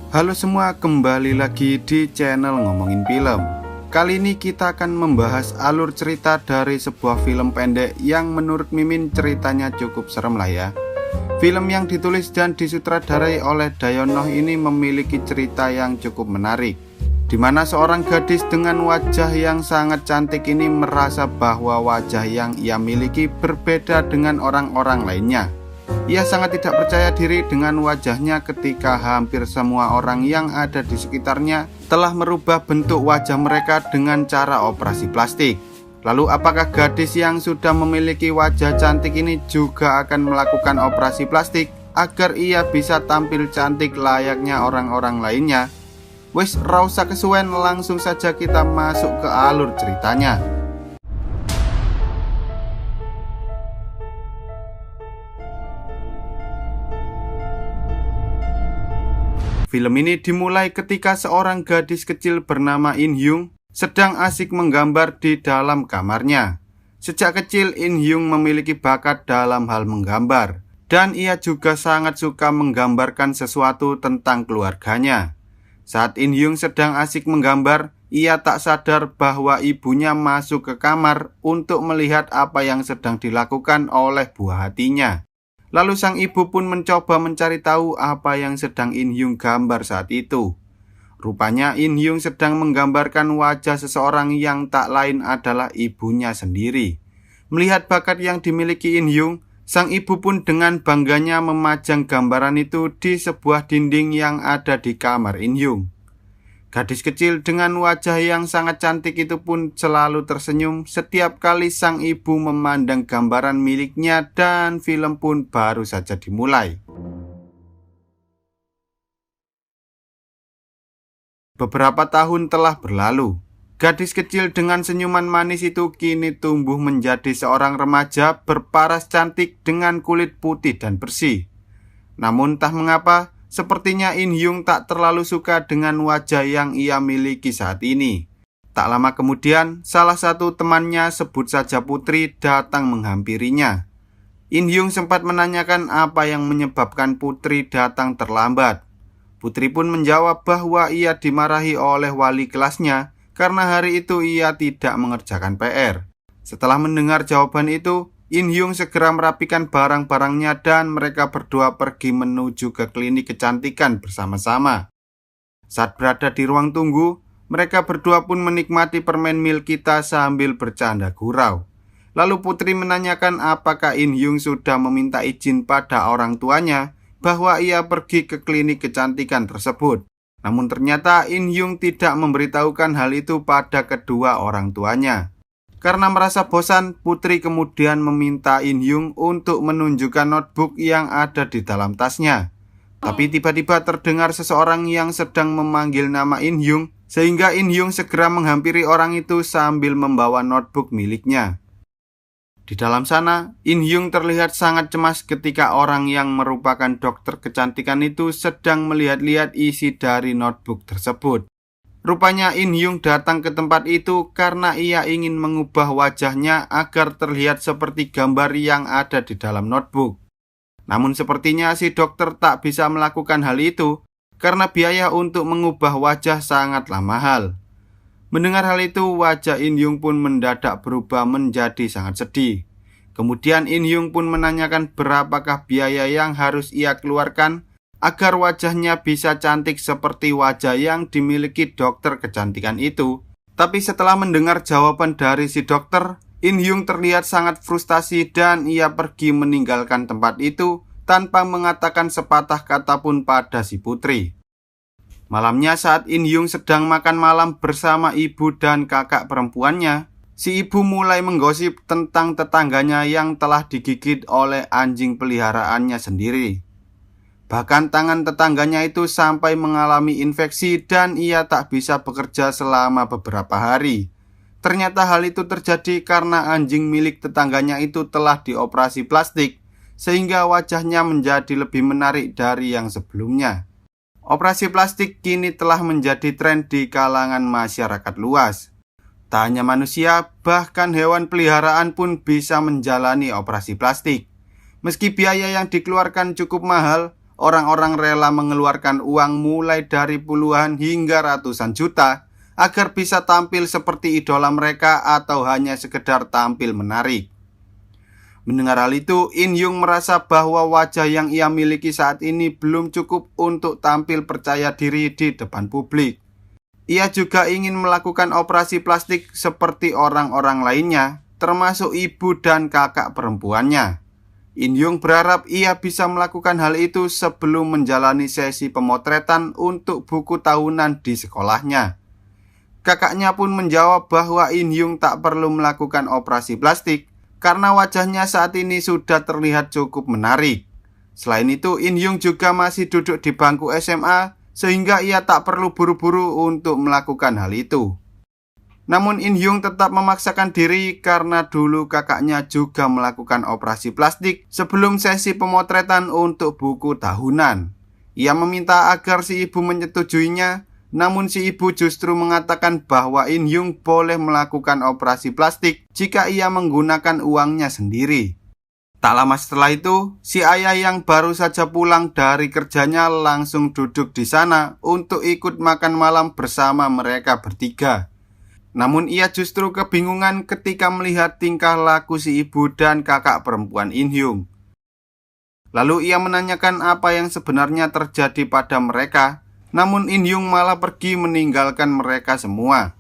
Halo semua, kembali lagi di channel Ngomongin Film. Kali ini kita akan membahas alur cerita dari sebuah film pendek yang menurut Mimin ceritanya cukup serem lah ya. Film yang ditulis dan disutradarai oleh Dayon Noh ini memiliki cerita yang cukup menarik, di mana seorang gadis dengan wajah yang sangat cantik ini merasa bahwa wajah yang ia miliki berbeda dengan orang-orang lainnya. Ia sangat tidak percaya diri dengan wajahnya ketika hampir semua orang yang ada di sekitarnya telah merubah bentuk wajah mereka dengan cara operasi plastik. Lalu apakah gadis yang sudah memiliki wajah cantik ini juga akan melakukan operasi plastik agar ia bisa tampil cantik layaknya orang-orang lainnya? Wes, ra usah kesuwen, langsung saja kita masuk ke alur ceritanya. Film ini dimulai ketika seorang gadis kecil bernama In Hyung sedang asik menggambar di dalam kamarnya. Sejak kecil In Hyung memiliki bakat dalam hal menggambar, dan ia juga sangat suka menggambarkan sesuatu tentang keluarganya. Saat In Hyung sedang asik menggambar, ia tak sadar bahwa ibunya masuk ke kamar untuk melihat apa yang sedang dilakukan oleh buah hatinya. Lalu sang ibu pun mencoba mencari tahu apa yang sedang In Hyung gambar saat itu. Rupanya In Hyung sedang menggambarkan wajah seseorang yang tak lain adalah ibunya sendiri. Melihat bakat yang dimiliki In Hyung, sang ibu pun dengan bangganya memajang gambaran itu di sebuah dinding yang ada di kamar In Hyung. Gadis kecil dengan wajah yang sangat cantik itu pun selalu tersenyum setiap kali sang ibu memandang gambaran miliknya, dan film pun baru saja dimulai. Beberapa tahun telah berlalu. Gadis kecil dengan senyuman manis itu kini tumbuh menjadi seorang remaja berparas cantik dengan kulit putih dan bersih. Namun entah mengapa, sepertinya In Hyung tak terlalu suka dengan wajah yang ia miliki saat ini. Tak lama kemudian, salah satu temannya, sebut saja Putri, datang menghampirinya. In Hyung sempat menanyakan apa yang menyebabkan Putri datang terlambat. Putri pun menjawab bahwa ia dimarahi oleh wali kelasnya karena hari itu ia tidak mengerjakan PR. Setelah mendengar jawaban itu, In Hyung segera merapikan barang-barangnya dan mereka berdua pergi menuju ke klinik kecantikan bersama-sama. Saat berada di ruang tunggu, mereka berdua pun menikmati permen mil kita sambil bercanda gurau. Lalu Putri menanyakan apakah In Hyung sudah meminta izin pada orang tuanya bahwa ia pergi ke klinik kecantikan tersebut. Namun ternyata In Hyung tidak memberitahukan hal itu pada kedua orang tuanya. Karena merasa bosan, Putri kemudian meminta In Hyung untuk menunjukkan notebook yang ada di dalam tasnya. Tapi tiba-tiba terdengar seseorang yang sedang memanggil nama In Hyung, sehingga In Hyung segera menghampiri orang itu sambil membawa notebook miliknya. Di dalam sana, In Hyung terlihat sangat cemas ketika orang yang merupakan dokter kecantikan itu sedang melihat-lihat isi dari notebook tersebut. Rupanya In Hyung datang ke tempat itu karena ia ingin mengubah wajahnya agar terlihat seperti gambar yang ada di dalam notebook. Namun sepertinya si dokter tak bisa melakukan hal itu karena biaya untuk mengubah wajah sangatlah mahal. Mendengar hal itu, wajah In Hyung pun mendadak berubah menjadi sangat sedih. Kemudian In Hyung pun menanyakan berapakah biaya yang harus ia keluarkan agar wajahnya bisa cantik seperti wajah yang dimiliki dokter kecantikan itu. Tapi setelah mendengar jawaban dari si dokter, In Hyung terlihat sangat frustasi dan ia pergi meninggalkan tempat itu tanpa mengatakan sepatah kata pun pada si Putri. Malamnya saat In Hyung sedang makan malam bersama ibu dan kakak perempuannya, si ibu mulai menggosip tentang tetangganya yang telah digigit oleh anjing peliharaannya sendiri. Bahkan tangan tetangganya itu sampai mengalami infeksi dan ia tak bisa bekerja selama beberapa hari. Ternyata hal itu terjadi karena anjing milik tetangganya itu telah dioperasi plastik, sehingga wajahnya menjadi lebih menarik dari yang sebelumnya. Operasi plastik kini telah menjadi tren di kalangan masyarakat luas. Tak hanya manusia, bahkan hewan peliharaan pun bisa menjalani operasi plastik. Meski biaya yang dikeluarkan cukup mahal, orang-orang rela mengeluarkan uang mulai dari puluhan hingga ratusan juta agar bisa tampil seperti idola mereka atau hanya sekedar tampil menarik. Mendengar hal itu, In Hyung merasa bahwa wajah yang ia miliki saat ini belum cukup untuk tampil percaya diri di depan publik. Ia juga ingin melakukan operasi plastik seperti orang-orang lainnya, termasuk ibu dan kakak perempuannya. In Hyung berharap ia bisa melakukan hal itu sebelum menjalani sesi pemotretan untuk buku tahunan di sekolahnya. Kakaknya pun menjawab bahwa In Hyung tak perlu melakukan operasi plastik karena wajahnya saat ini sudah terlihat cukup menarik. Selain itu, In Hyung juga masih duduk di bangku SMA sehingga ia tak perlu buru-buru untuk melakukan hal itu. Namun In Hyung tetap memaksakan diri karena dulu kakaknya juga melakukan operasi plastik sebelum sesi pemotretan untuk buku tahunan. Ia meminta agar si ibu menyetujuinya, namun si ibu justru mengatakan bahwa In Hyung boleh melakukan operasi plastik jika ia menggunakan uangnya sendiri. Tak lama setelah itu, si ayah yang baru saja pulang dari kerjanya langsung duduk di sana untuk ikut makan malam bersama mereka bertiga. Namun ia justru kebingungan ketika melihat tingkah laku si ibu dan kakak perempuan In Hyung. Lalu ia menanyakan apa yang sebenarnya terjadi pada mereka, namun In Hyung malah pergi meninggalkan mereka semua.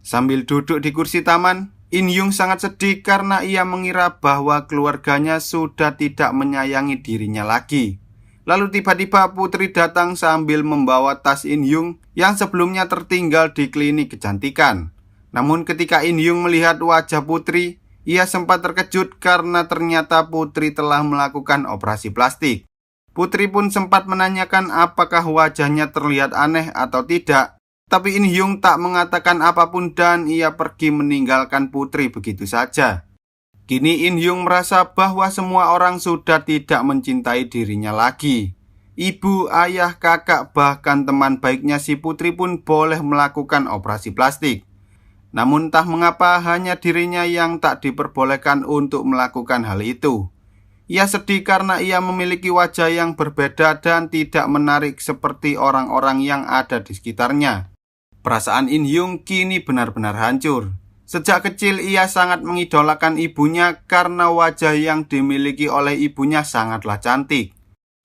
Sambil duduk di kursi taman, In Hyung sangat sedih karena ia mengira bahwa keluarganya sudah tidak menyayangi dirinya lagi. Lalu tiba-tiba Putri datang sambil membawa tas In Hyung yang sebelumnya tertinggal di klinik kecantikan. Namun ketika In Hyung melihat wajah Putri, ia sempat terkejut karena ternyata Putri telah melakukan operasi plastik. Putri pun sempat menanyakan apakah wajahnya terlihat aneh atau tidak. Tapi In Hyung tak mengatakan apapun dan ia pergi meninggalkan Putri begitu saja. Kini In Hyung merasa bahwa semua orang sudah tidak mencintai dirinya lagi. Ibu, ayah, kakak, bahkan teman baiknya si Putri pun boleh melakukan operasi plastik. Namun entah mengapa hanya dirinya yang tak diperbolehkan untuk melakukan hal itu. Ia sedih karena ia memiliki wajah yang berbeda dan tidak menarik seperti orang-orang yang ada di sekitarnya. Perasaan In Hyung kini benar-benar hancur. Sejak kecil ia sangat mengidolakan ibunya karena wajah yang dimiliki oleh ibunya sangatlah cantik.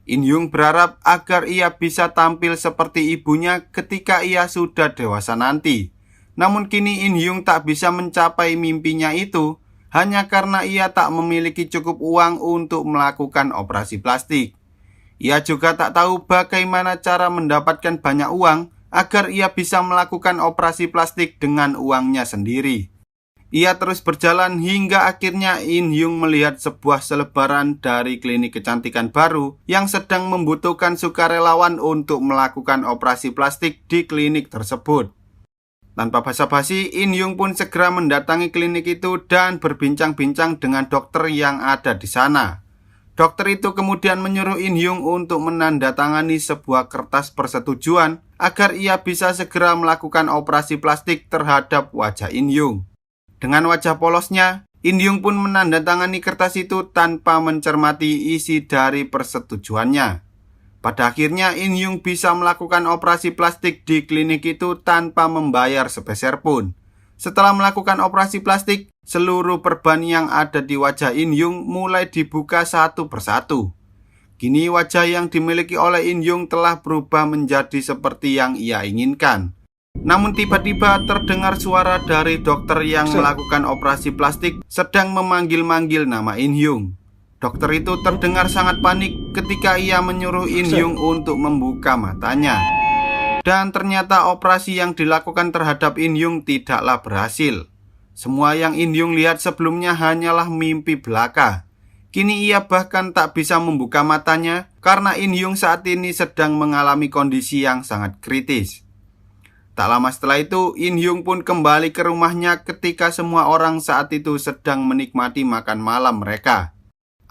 In Hyung berharap agar ia bisa tampil seperti ibunya ketika ia sudah dewasa nanti. Namun kini In Hyung tak bisa mencapai mimpinya itu hanya karena ia tak memiliki cukup uang untuk melakukan operasi plastik. Ia juga tak tahu bagaimana cara mendapatkan banyak uang agar ia bisa melakukan operasi plastik dengan uangnya sendiri. Ia terus berjalan hingga akhirnya In Hyung melihat sebuah selebaran dari klinik kecantikan baru yang sedang membutuhkan sukarelawan untuk melakukan operasi plastik di klinik tersebut. Tanpa basa-basi, In Hyung pun segera mendatangi klinik itu dan berbincang-bincang dengan dokter yang ada di sana. Dokter itu kemudian menyuruh In Hyung untuk menandatangani sebuah kertas persetujuan agar ia bisa segera melakukan operasi plastik terhadap wajah In Hyung. Dengan wajah polosnya, In Hyung pun menandatangani kertas itu tanpa mencermati isi dari persetujuannya. Pada akhirnya In Hyung bisa melakukan operasi plastik di klinik itu tanpa membayar sepeser pun. Setelah melakukan operasi plastik, seluruh perban yang ada di wajah In Hyung mulai dibuka satu persatu. Kini wajah yang dimiliki oleh In Hyung telah berubah menjadi seperti yang ia inginkan. Namun tiba-tiba terdengar suara dari dokter yang melakukan operasi plastik sedang memanggil-manggil nama In Hyung. Dokter itu terdengar sangat panik ketika ia menyuruh In Hyung untuk membuka matanya. Dan ternyata operasi yang dilakukan terhadap In Hyung tidaklah berhasil. Semua yang In Hyung lihat sebelumnya hanyalah mimpi belaka. Kini ia bahkan tak bisa membuka matanya karena In Hyung saat ini sedang mengalami kondisi yang sangat kritis. Tak lama setelah itu, In Hyung pun kembali ke rumahnya ketika semua orang saat itu sedang menikmati makan malam mereka.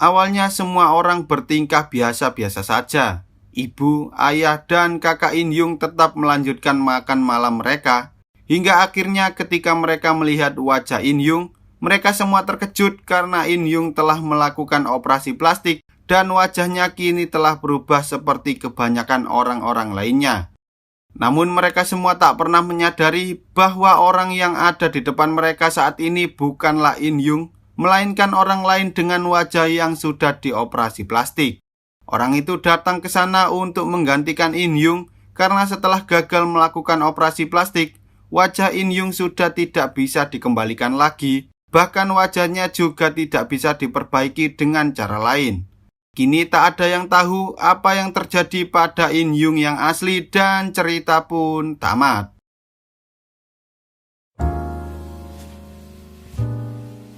Awalnya semua orang bertingkah biasa-biasa saja. Ibu, ayah, dan kakak In Hyung tetap melanjutkan makan malam mereka. Hingga akhirnya ketika mereka melihat wajah In Hyung, mereka semua terkejut karena In Hyung telah melakukan operasi plastik dan wajahnya kini telah berubah seperti kebanyakan orang-orang lainnya. Namun mereka semua tak pernah menyadari bahwa orang yang ada di depan mereka saat ini bukanlah In Yung, melainkan orang lain dengan wajah yang sudah dioperasi plastik. Orang itu datang ke sana untuk menggantikan In Yung karena setelah gagal melakukan operasi plastik, wajah In Yung sudah tidak bisa dikembalikan lagi. Bahkan wajahnya juga tidak bisa diperbaiki dengan cara lain. Kini tak ada yang tahu apa yang terjadi pada In Yung yang asli dan cerita pun tamat.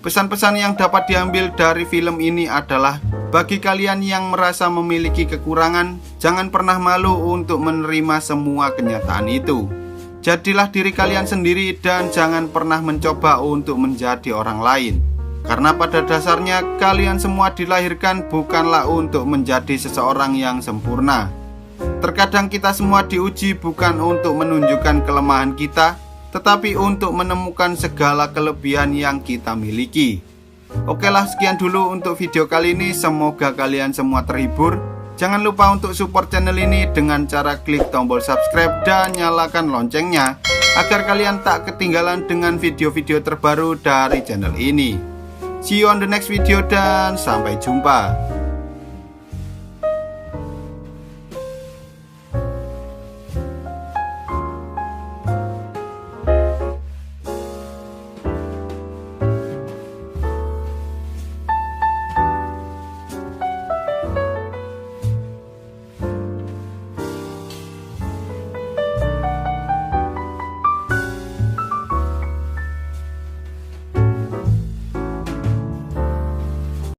Pesan-pesan yang dapat diambil dari film ini adalah, bagi kalian yang merasa memiliki kekurangan, jangan pernah malu untuk menerima semua kenyataan itu. Jadilah diri kalian sendiri dan jangan pernah mencoba untuk menjadi orang lain. Karena pada dasarnya kalian semua dilahirkan bukanlah untuk menjadi seseorang yang sempurna. Terkadang kita semua diuji bukan untuk menunjukkan kelemahan kita, tetapi untuk menemukan segala kelebihan yang kita miliki. Oke lah, sekian dulu untuk video kali ini. Semoga kalian semua terhibur. Jangan lupa untuk support channel ini dengan cara klik tombol subscribe dan nyalakan loncengnya, agar kalian tak ketinggalan dengan video-video terbaru dari channel ini. See you on the next video dan sampai jumpa.